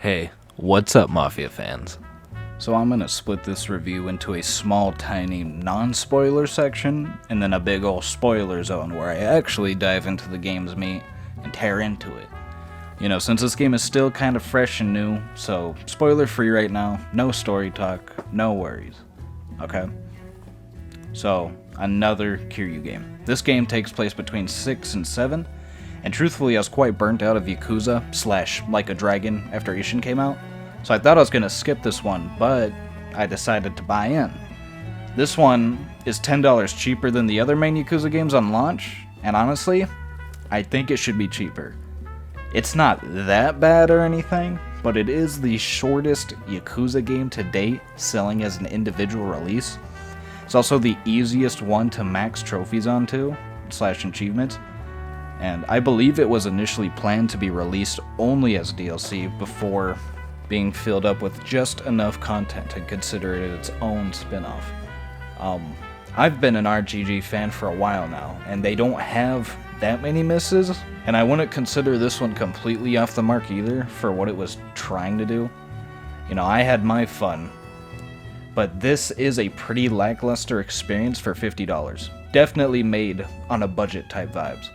Hey, what's up, Mafia fans? So I'm gonna split this review into a small, tiny, non-spoiler section, and then a big ol' spoiler zone where I actually dive into the game's meat and tear into it. You know, since this game is still kind of fresh and new, so spoiler free right now, no story talk, no worries. Okay? So, another Kiryu game. This game takes place between 6 and 7, and truthfully I was quite burnt out of Yakuza / Like a Dragon after Ishin came out, so I thought I was going to skip this one, but I decided to buy in. This one is $10 cheaper than the other main Yakuza games on launch, and honestly, I think it should be cheaper. It's not that bad or anything, but it is the shortest Yakuza game to date selling as an individual release. It's also the easiest one to max trophies onto, / achievements, and I believe it was initially planned to be released only as DLC before being filled up with just enough content to consider it its own spin-off. I've been an RGG fan for a while now, and they don't have that many misses, and I wouldn't consider this one completely off the mark either for what it was trying to do. You know, I had my fun, but this is a pretty lackluster experience for $50. Definitely made on a budget type vibes.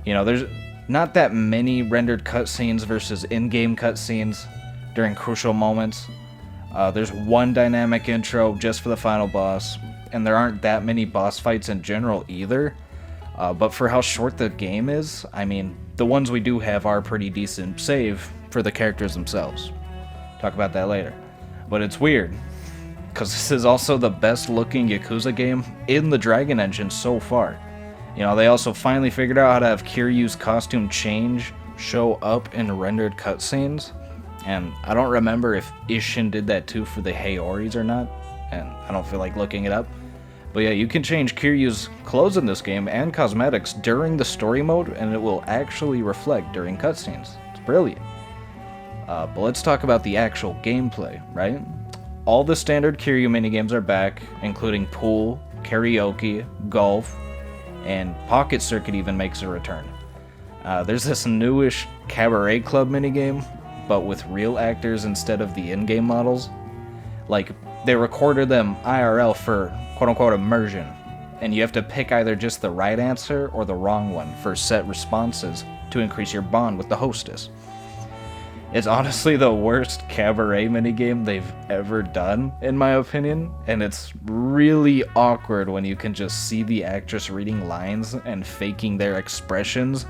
You know, there's not that many rendered cutscenes versus in-game cutscenes during crucial moments. There's one dynamic intro just for the final boss, and there aren't that many boss fights in general either. But for how short the game is, I mean, the ones we do have are pretty decent, save for the characters themselves. Talk about that later. But it's weird, because this is also the best looking Yakuza game in the Dragon engine so far. You know, they also finally figured out how to have Kiryu's costume change show up in rendered cutscenes. And I don't remember if Ishin did that too for the Haoris or not, and I don't feel like looking it up. But yeah, you can change Kiryu's clothes in this game and cosmetics during the story mode, and it will actually reflect during cutscenes. It's brilliant. But let's talk about the actual gameplay, right? All the standard Kiryu minigames are back, including pool, karaoke, golf, and Pocket Circuit even makes a return. There's this newish Cabaret Club minigame, but with real actors instead of the in-game models. Like, they recorded them IRL for quote-unquote immersion, and you have to pick either just the right answer or the wrong one for set responses to increase your bond with the hostess. It's honestly the worst cabaret minigame they've ever done, in my opinion, and it's really awkward when you can just see the actress reading lines and faking their expressions.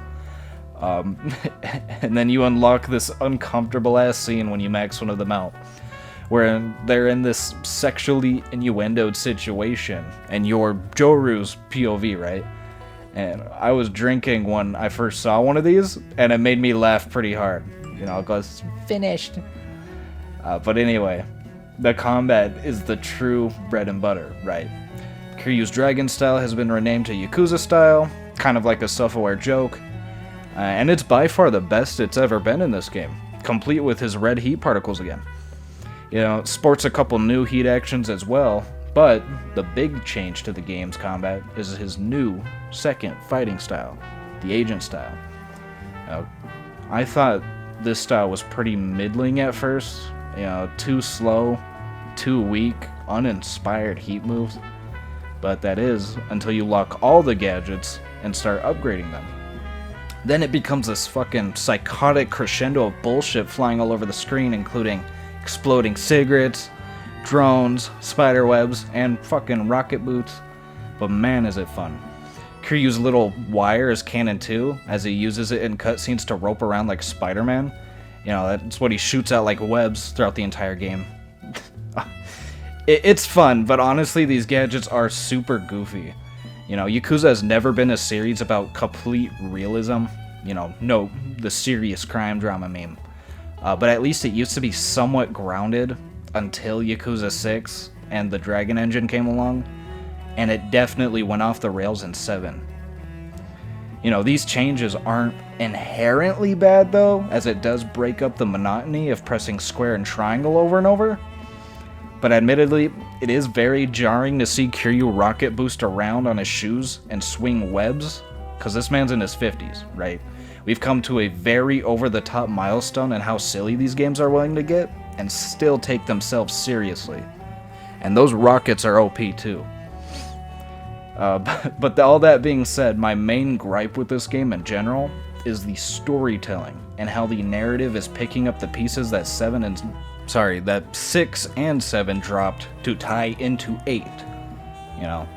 And then you unlock this uncomfortable ass scene when you max one of them out, where they're in this sexually innuendoed situation, and you're Joru's POV, right? And I was drinking when I first saw one of these, and it made me laugh pretty hard. You know, it goes, finished. But anyway, the combat is the true bread and butter, right? Kiryu's Dragon style has been renamed to Yakuza style, kind of like a self-aware joke. And it's by far the best it's ever been in this game, complete with his red heat particles again. You know, it sports a couple new heat actions as well, but the big change to the game's combat is his new second fighting style, the agent style. I thought this style was pretty middling at first, you know, too slow, too weak, uninspired heat moves, but that is until you lock all the gadgets and start upgrading them. Then it becomes this fucking psychotic crescendo of bullshit flying all over the screen, including exploding cigarettes, drones, spider webs, and fucking rocket boots. But man, is it fun. Kiryu's little wire is canon too, as he uses it in cutscenes to rope around like Spider-Man. You know, that's what he shoots out like webs throughout the entire game. It's fun, but honestly, these gadgets are super goofy. You know, Yakuza has never been a series about complete realism. You know, no, the serious crime drama meme. But at least it used to be somewhat grounded until Yakuza 6 and the Dragon engine came along. And it definitely went off the rails in 7. You know, these changes aren't inherently bad though, as it does break up the monotony of pressing square and triangle over and over. But admittedly, it is very jarring to see Kiryu rocket boost around on his shoes and swing webs, because this man's in his 50s, right? We've come to a very over-the-top milestone in how silly these games are willing to get, and still take themselves seriously. And those rockets are OP too. But all that being said, my main gripe with this game in general is the storytelling and how the narrative is picking up the pieces that 6 and 7 dropped to tie into 8. You know.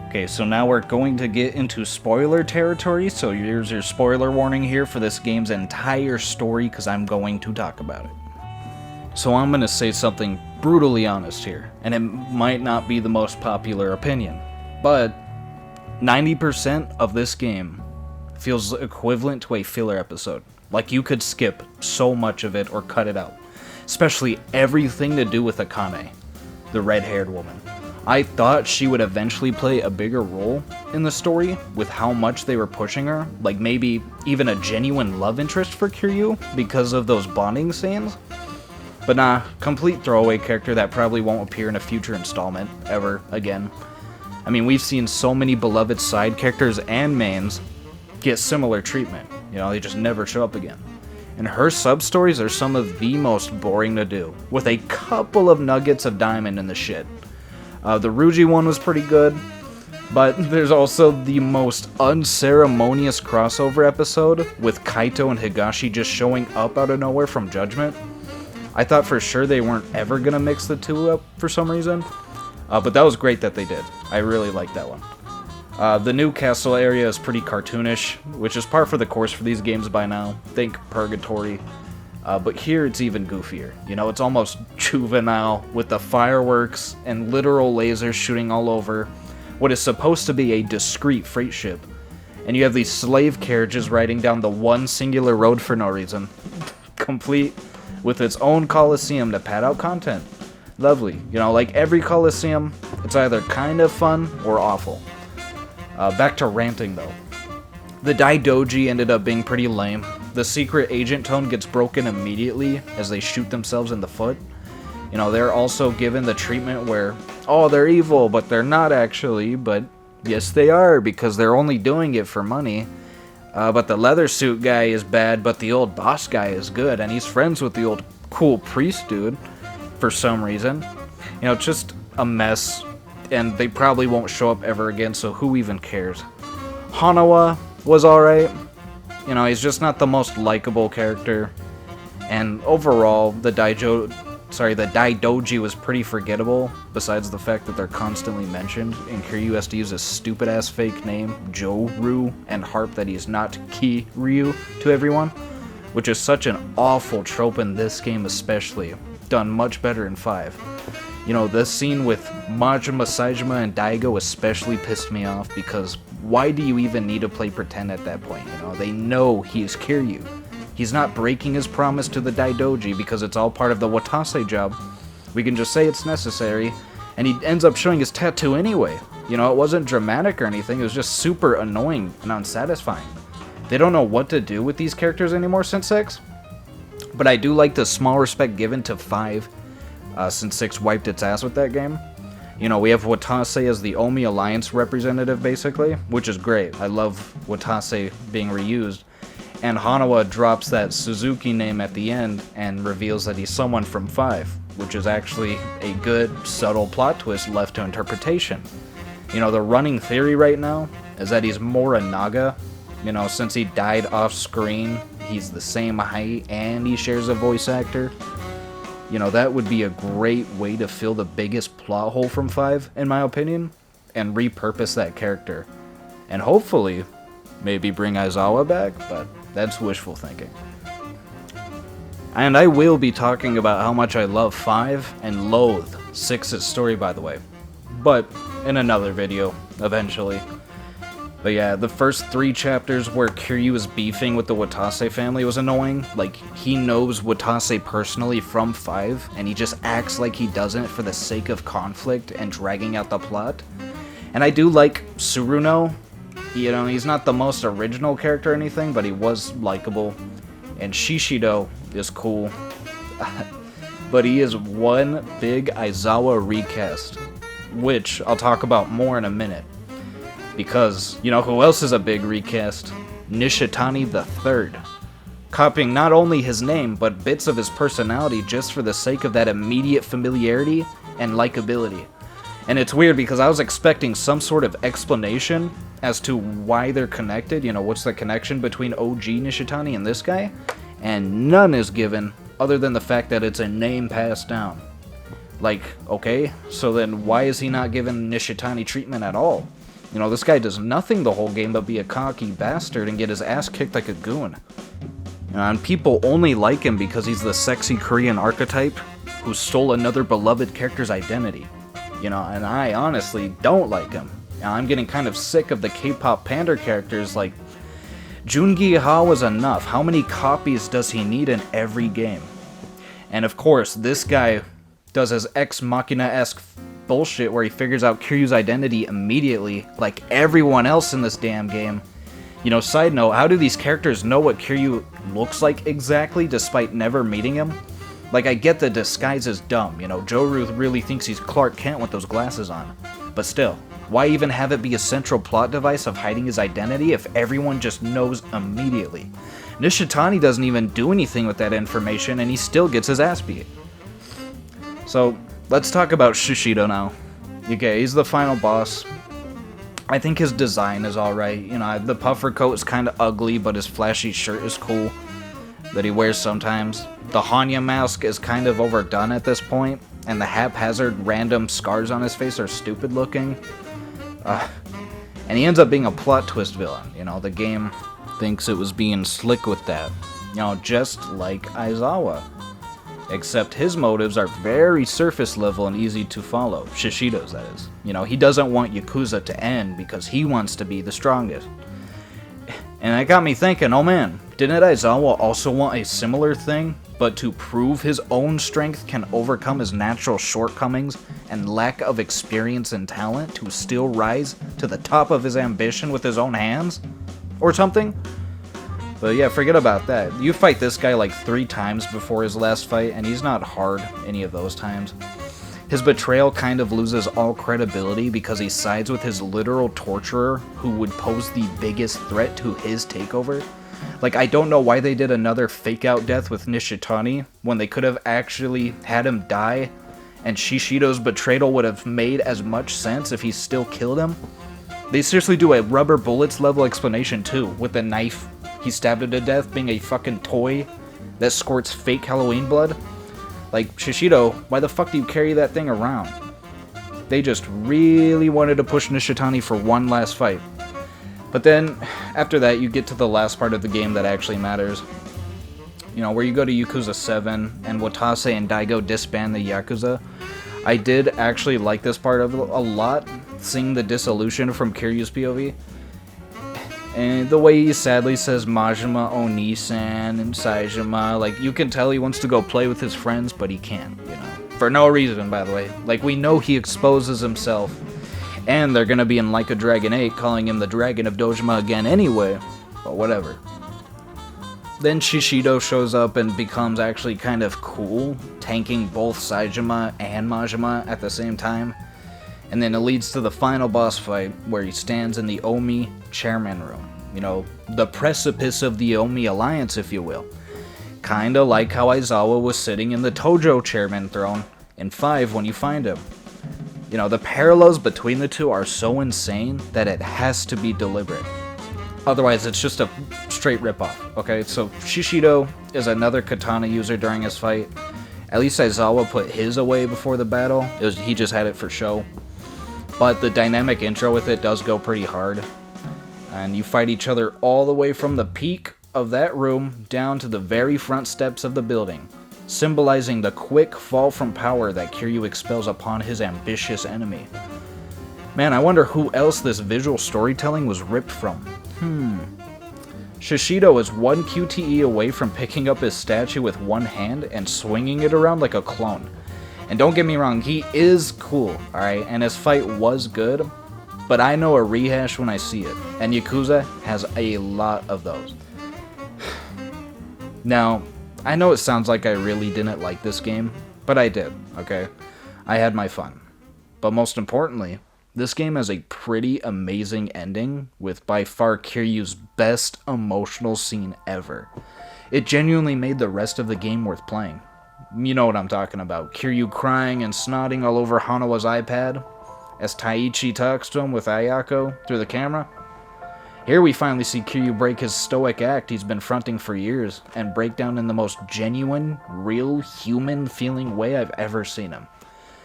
Okay, so now we're going to get into spoiler territory, so here's your spoiler warning here for this game's entire story, because I'm going to talk about it. So I'm going to say something brutally honest here, and it might not be the most popular opinion, but 90% of this game feels equivalent to a filler episode. Like you could skip so much of it or cut it out. Especially everything to do with Akane, the red-haired woman. I thought she would eventually play a bigger role in the story with how much they were pushing her. Like maybe even a genuine love interest for Kiryu because of those bonding scenes. But nah, complete throwaway character that probably won't appear in a future installment ever again. I mean, we've seen so many beloved side characters and mains get similar treatment. You know, they just never show up again. And her sub-stories are some of the most boring to do, with a couple of nuggets of diamond in the shit. The Ruji one was pretty good, but there's also the most unceremonious crossover episode with Kaito and Higashi just showing up out of nowhere from Judgment. I thought for sure they weren't ever gonna mix the two up for some reason, but that was great that they did. I really liked that one. The new castle area is pretty cartoonish, which is par for the course for these games by now. Think Purgatory. But here it's even goofier. You know, it's almost juvenile with the fireworks and literal lasers shooting all over what is supposed to be a discreet freight ship. And you have these slave carriages riding down the one singular road for no reason. Complete with its own coliseum to pad out content. Lovely. You know, like every coliseum, it's either kind of fun or awful. Back to ranting though. The Daidoji ended up being pretty lame. The secret agent tone gets broken immediately as they shoot themselves in the foot. You know, they're also given the treatment where, oh, they're evil, but they're not actually, but yes they are, because they're only doing it for money. But the leather suit guy is bad, but the old boss guy is good, and he's friends with the old cool priest dude for some reason. You know, it's just a mess, and they probably won't show up ever again, so who even cares? Hanawa was alright. You know, he's just not the most likable character. And overall, the Daidoji was pretty forgettable, besides the fact that they're constantly mentioned, and Kiryu has to use a stupid-ass fake name, Joru, and harp that he's not Kiryu to everyone, which is such an awful trope in this game especially, done much better in 5. You know, this scene with Majima, Saejima, and Daigo especially pissed me off, because why do you even need to play pretend at that point? You know, they know he's Kiryu. He's not breaking his promise to the Daidoji because it's all part of the Watase job. We can just say it's necessary, and he ends up showing his tattoo anyway. You know, it wasn't dramatic or anything, it was just super annoying and unsatisfying. They don't know what to do with these characters anymore since 6, but I do like the small respect given to 5, since 6 wiped its ass with that game. You know, we have Watase as the Omi Alliance representative, basically, which is great. I love Watase being reused. And Hanawa drops that Suzuki name at the end and reveals that he's someone from 5, which is actually a good, subtle plot twist left to interpretation. You know, the running theory right now is that he's Morinaga. You know, since he died off screen, he's the same height and he shares a voice actor. You know, that would be a great way to fill the biggest plot hole from 5, in my opinion, and repurpose that character. And hopefully, maybe bring Aizawa back, but that's wishful thinking. And I will be talking about how much I love 5 and loathe 6's story, by the way. But in another video, eventually. But yeah, the first 3 chapters where Kiryu is beefing with the Watase family was annoying. Like, he knows Watase personally from 5, and he just acts like he doesn't for the sake of conflict and dragging out the plot. And I do like Suruno. You know, he's not the most original character or anything, but he was likable. And Shishido is cool. But he is one big Aizawa recast, which I'll talk about more in a minute. Because, you know who else is a big recast? Nishitani III, copying not only his name, but bits of his personality just for the sake of that immediate familiarity and likability. And it's weird because I was expecting some sort of explanation as to why they're connected, you know, what's the connection between OG Nishitani and this guy, and none is given other than the fact that it's a name passed down. Like, okay, so then why is he not given Nishitani treatment at all? You know, this guy does nothing the whole game but be a cocky bastard and get his ass kicked like a goon. You know, and people only like him because he's the sexy Korean archetype who stole another beloved character's identity. You know, and I honestly don't like him. Now, I'm getting kind of sick of the K-pop pander characters. Like, Jungi Ha was enough. How many copies does he need in every game? And of course, this guy does his Ex Machina-esque bullshit where he figures out Kiryu's identity immediately, like everyone else in this damn game. You know, side note, how do these characters know what Kiryu looks like exactly despite never meeting him? Like, I get the disguise is dumb, you know, Joru really thinks he's Clark Kent with those glasses on. But still, why even have it be a central plot device of hiding his identity if everyone just knows immediately? Nishitani doesn't even do anything with that information and he still gets his ass beat. So, let's talk about Shishido now. Okay, he's the final boss. I think his design is alright. You know, the puffer coat is kind of ugly, but his flashy shirt is cool that he wears sometimes. The Hanya mask is kind of overdone at this point, and the haphazard random scars on his face are stupid looking. And he ends up being a plot twist villain. You know, the game thinks it was being slick with that. You know, just like Aizawa. Except his motives are very surface level and easy to follow. Shishido's, that is. You know, he doesn't want Yakuza to end because he wants to be the strongest. And that got me thinking, oh man, didn't Aizawa also want a similar thing, but to prove his own strength can overcome his natural shortcomings and lack of experience and talent to still rise to the top of his ambition with his own hands? Or something? But yeah, forget about that. You fight this guy like 3 times before his last fight, and he's not hard any of those times. His betrayal kind of loses all credibility because he sides with his literal torturer who would pose the biggest threat to his takeover. Like, I don't know why they did another fake-out death with Nishitani when they could have actually had him die, and Shishido's betrayal would have made as much sense if he still killed him. They seriously do a rubber bullets level explanation too, with the knife he stabbed him to death being a fucking toy that squirts fake Halloween blood. Like, Shishido, why the fuck do you carry that thing around? They just really wanted to push Nishitani for one last fight. But then, after that, you get to the last part of the game that actually matters. You know, where you go to Yakuza 7, and Watase and Daigo disband the Yakuza. I did actually like this part of it a lot, seeing the dissolution from Kiryu's POV. And the way he sadly says Majima, Oni-san, and Saejima, like, you can tell he wants to go play with his friends, but he can't, you know. For no reason, by the way. Like, we know he exposes himself, and they're gonna be in Like a Dragon 8 calling him the Dragon of Dojima again anyway, but whatever. Then Shishido shows up and becomes actually kind of cool, tanking both Saejima and Majima at the same time. And then it leads to the final boss fight, where he stands in the Omi chairman room. You know, the precipice of the Omi alliance, if you will. Kinda like how Aizawa was sitting in the Tojo chairman throne in 5 when you find him. You know, the parallels between the two are so insane that it has to be deliberate. Otherwise, it's just a straight ripoff, okay? So, Shishido is another katana user during his fight. At least Aizawa put his away before the battle. He just had it for show. But the dynamic intro with it does go pretty hard. And you fight each other all the way from the peak of that room down to the very front steps of the building, symbolizing the quick fall from power that Kiryu expels upon his ambitious enemy. Man, I wonder who else this visual storytelling was ripped from. Shishido is 1 QTE away from picking up his statue with one hand and swinging it around like a clone. And don't get me wrong, he is cool, alright, and his fight was good, but I know a rehash when I see it, and Yakuza has a lot of those. Now, I know it sounds like I really didn't like this game, but I did, okay? I had my fun. But most importantly, This game has a pretty amazing ending with by far Kiryu's best emotional scene ever. It genuinely made the rest of the game worth playing. You know what I'm talking about. Kiryu crying and snotting all over Hanawa's iPad as Taichi talks to him with Ayako through the camera. Here we finally see Kiryu break his stoic act he's been fronting for years and break down in the most genuine, real, human-feeling way I've ever seen him.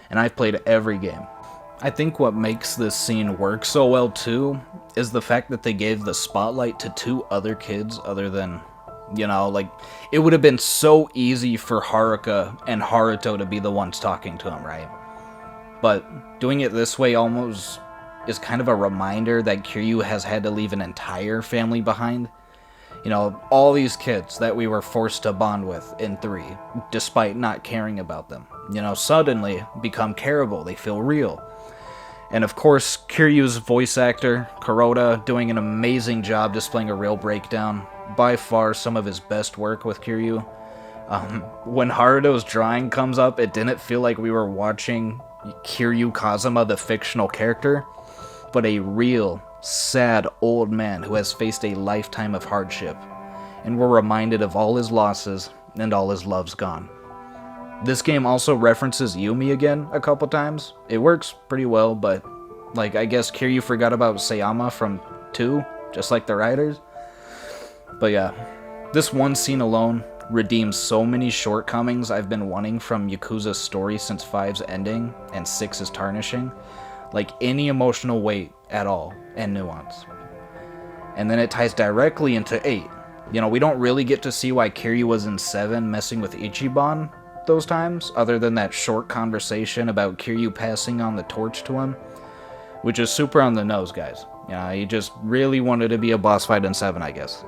And I've played every game. I think what makes this scene work so well too is the fact that they gave the spotlight to two other kids other than, it would have been so easy for Haruka and Haruto to be the ones talking to him, right? But doing it this way almost is kind of a reminder that Kiryu has had to leave an entire family behind. All these kids that we were forced to bond with in 3, despite not caring about them, suddenly become careable, they feel real. And of course, Kiryu's voice actor, Kuroda, doing an amazing job displaying a real breakdown. By far some of his best work with Kiryu. When Haruto's drawing comes up, it didn't feel like we were watching Kiryu Kazuma, the fictional character, but a real, sad old man who has faced a lifetime of hardship, and we're reminded of all his losses and all his loves gone. This game also references Yumi again a couple times. It works pretty well, but I guess Kiryu forgot about Sayama from 2, just like the writers. But yeah, this one scene alone redeems so many shortcomings I've been wanting from Yakuza's story since 5's ending and 6's tarnishing. Any emotional weight at all and nuance. And then it ties directly into 8. We don't really get to see why Kiryu was in 7 messing with Ichiban those times, other than that short conversation about Kiryu passing on the torch to him, which is super on the nose, guys. He just really wanted to be a boss fight in 7, I guess.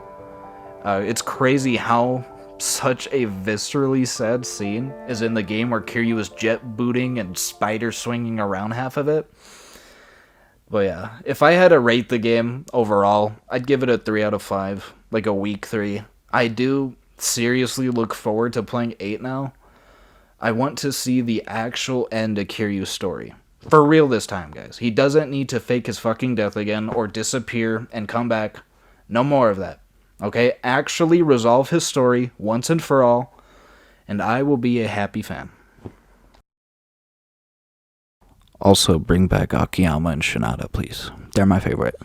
It's crazy how such a viscerally sad scene is in the game where Kiryu is jet booting and spider swinging around half of it. But yeah, if I had to rate the game overall, I'd give it a 3 out of 5, a weak 3. I do seriously look forward to playing 8 now. I want to see the actual end of Kiryu's story. For real this time, guys. He doesn't need to fake his fucking death again or disappear and come back. No more of that. Okay? Actually resolve his story once and for all, and I will be a happy fan. Also, bring back Akiyama and Shinada, please. They're my favorite.